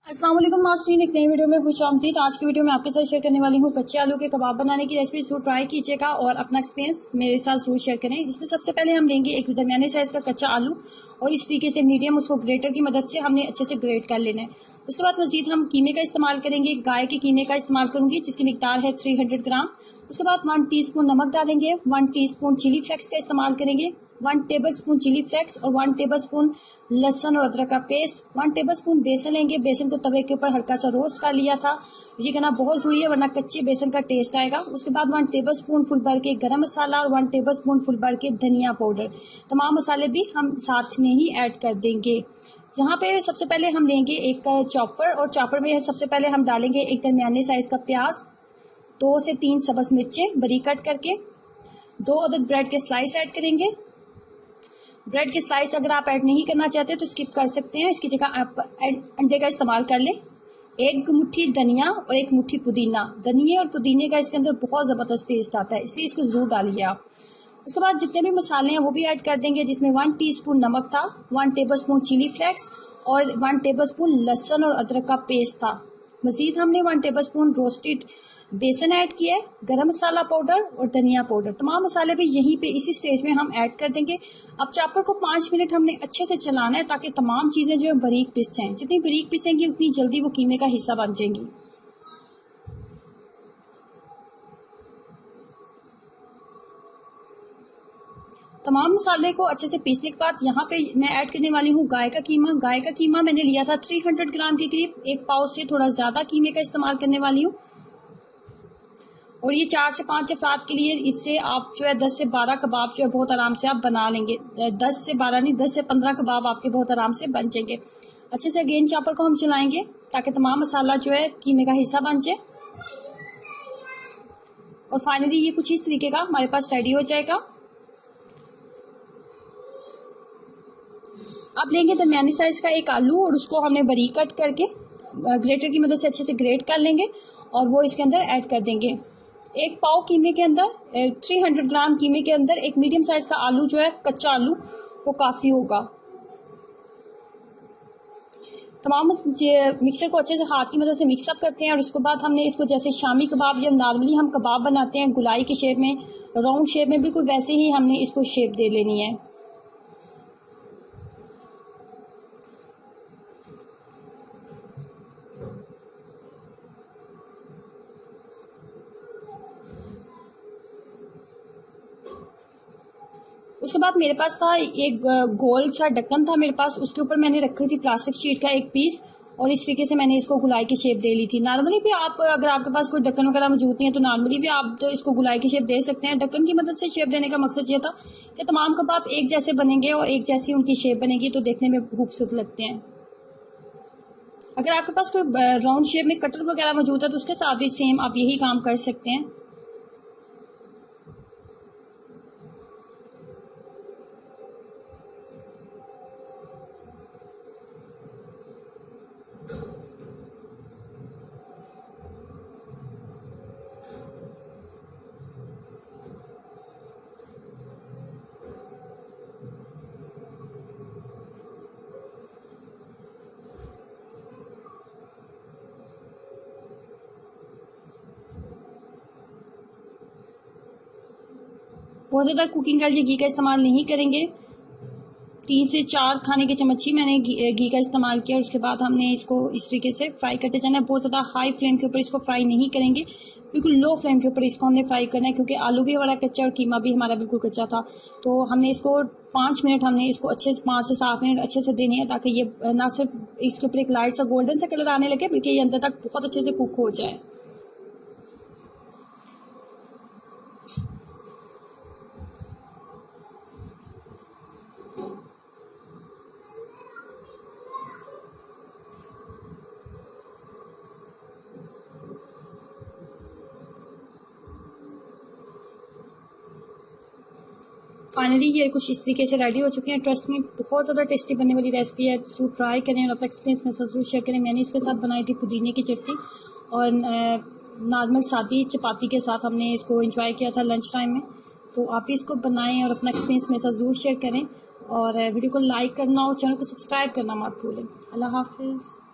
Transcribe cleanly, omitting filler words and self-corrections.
अस्सलाम वालेकुम नाज़रीन, एक नई वीडियो में खुशामदीद। आज की वीडियो में आपके साथ शेयर करने वाली हूँ कच्चे आलू के कबाब बनाने की रेसिपी। जरूर ट्राई कीजिएगा और अपना एक्सपीरियंस मेरे साथ जरूर शेयर करें। इसमें सबसे पहले हम लेंगे एक दरमियाने साइज का कच्चा आलू और इस तरीके से मीडियम उसको ग्रेटर की मदद से हमने अच्छे से ग्रेट कर लेना है। उसके बाद मजीद हम कीमे का इस्तेमाल करेंगे। गाय के कीमे का इस्तेमाल करूंगी जिसकी मिकदार है 300 ग्राम। उसके बाद 1 टीस्पून नमक डालेंगे, 1 टीस्पून चिली फ्लेक्स का इस्तेमाल करेंगे, 1 टेबलस्पून चिली फ्लेक्स और 1 टेबलस्पून लहसुन और अदरक का पेस्ट, 1 टेबलस्पून बेसन लेंगे। बेसन को तवे के ऊपर हल्का सा रोस्ट कर लिया था। ये करना बहुत जरूरी है वरना कच्चे बेसन का टेस्ट आएगा। उसके बाद 1 टेबलस्पून फुल भर के गरम मसाला और 1 टेबलस्पून फुल भर के धनिया पाउडर। तमाम मसाले भी हम साथ में ही ऐड कर देंगे। यहाँ पे सबसे पहले हम लेंगे एक चॉपर और चॉपर में सबसे पहले हम डालेंगे एक दरमियाने साइज का प्याज, 2 से 3 सब्ज मिर्चें बारीक कट करके, 2 अदद ब्रेड के स्लाइस ऐड करेंगे। ब्रेड के स्लाइस अगर आप ऐड नहीं करना चाहते तो स्किप कर सकते हैं, इसकी जगह आप अंडे का इस्तेमाल कर लें। 1 मुट्ठी धनिया और 1 मुट्ठी पुदीना। धनिया और पुदीने का इसके अंदर बहुत ज़बरदस्त टेस्ट आता है, इसलिए इसको जरूर डालिए आप। उसके बाद जितने भी मसाले हैं वो भी ऐड कर देंगे, जिसमें 1 टीस्पून नमक था, 1 टेबलस्पून चिली फ्लेक्स और 1 टेबलस्पून लहसुन और अदरक का पेस्ट था। मजीद हमने 1 टेबलस्पून रोस्टेड बेसन ऐड किया है, गरम मसाला पाउडर और धनिया पाउडर। तमाम मसाले भी यहीं पे इसी स्टेज में हम ऐड कर देंगे। अब चॉपर को 5 मिनट हमने अच्छे से चलाना है ताकि तमाम चीज़ें जो है बारीक पिस जाएं। जितनी बारीक पिसेंगी उतनी जल्दी वो कीमे का हिस्सा बन जाएंगी। तमाम मसाले को अच्छे से पीसने के बाद यहाँ पे मैं ऐड करने वाली हूँ गाय का कीमा। गाय का कीमा मैंने लिया था 300 ग्राम के करीब, 1 पाव से थोड़ा ज़्यादा कीमे का इस्तेमाल करने वाली हूँ। और ये 4 से 5 अफराद के लिए इससे आप जो है 10 से 12 कबाब जो है बहुत आराम से आप बना लेंगे। 10 से 12 नहीं, 10 से 15 कबाब आपके बहुत आराम से बन जाएंगे। अच्छे से अगेन चॉपर को हम चलाएंगे ताकि तमाम मसाला जो है कीमे का हिस्सा बन जाए। और फाइनली ये कुछ इस तरीके का हमारे पास रेडी हो जाएगा। अब लेंगे दरमियानी साइज का एक आलू और उसको हमने बारीक कट करके ग्रेटर की मदद से अच्छे से ग्रेट कर लेंगे और वो इसके अंदर ऐड कर देंगे। 1 पाव कीमे के अंदर 300 ग्राम कीमे के अंदर एक मीडियम साइज का आलू जो है कच्चा आलू वो काफ़ी होगा। तमाम मिक्सचर को अच्छे से हाथ की मदद से मिक्सअप करते हैं और उसके बाद हमने इसको जैसे शामी कबाब या नॉर्मली हम कबाब बनाते हैं गुलाई की शेप में, राउंड शेप में, बिल्कुल वैसे ही हमने इसको शेप दे लेनी है। उसके बाद मेरे पास था एक गोल सा ढक्कन था मेरे पास, उसके ऊपर मैंने रखी थी प्लास्टिक शीट का एक पीस और इस तरीके से मैंने इसको गुलाई की शेप दे ली थी। नॉर्मली भी आप अगर आपके पास कोई ढक्कन वगैरह मौजूद नहीं है तो नॉर्मली भी आप तो इसको गुलाई की शेप दे सकते हैं। ढक्कन की मदद से शेप देने का मकसद ये था कि तमाम कबाब एक जैसे बनेंगे और एक जैसी उनकी शेप बनेगी तो देखने में खूबसूरत लगते हैं। अगर आपके पास कोई राउंड शेप में कटर वगैरह मौजूद है तो उसके साथ भी सेम आप यही काम कर सकते हैं। बहुत ज़्यादा कुकिंग कर घी का इस्तेमाल नहीं करेंगे। 3 से 4 खाने के चम्मच ही मैंने घी का इस्तेमाल किया और उसके बाद हमने इसको इस तरीके से फ्राई करते जाना है। बहुत ज़्यादा हाई फ्लेम के ऊपर इसको फ्राई नहीं करेंगे, बिल्कुल लो फ्लेम के ऊपर इसको हमने फ्राई करना है क्योंकि आलू भी हमारा कच्चा और कीमा भी हमारा बिल्कुल कच्चा था। तो हमने इसको 5 मिनट हमने इसको अच्छे से 5 से 7 मिनट अच्छे से देने हैं ताकि ये ना सिर्फ इसके ऊपर एक लाइट सा गोल्डन सा कलर आने लगे बल्कि ये अंदर तक बहुत अच्छे से कुक हो जाए। फाइनली ये कुछ इस तरीके से रेडी हो चुके हैं। ट्रस्ट में बहुत ज़्यादा टेस्टी बनने वाली रेसिपी है, जरूर ट्राई करें और अपना एक्सपीरियंस मेरे साथ जरूर शेयर करें। मैंने इसके साथ बनाई थी पुदीने की चटनी और नॉर्मल सादी चपाती के साथ हमने इसको एंजॉय किया था लंच टाइम में। तो आप भी इसको बनाएं और अपना एक्सपीरियंस मेरे साथ जरूर शेयर करें और वीडियो को लाइक करना और चैनल को सब्सक्राइब करना मत भूलें। अल्लाह हाफिज़।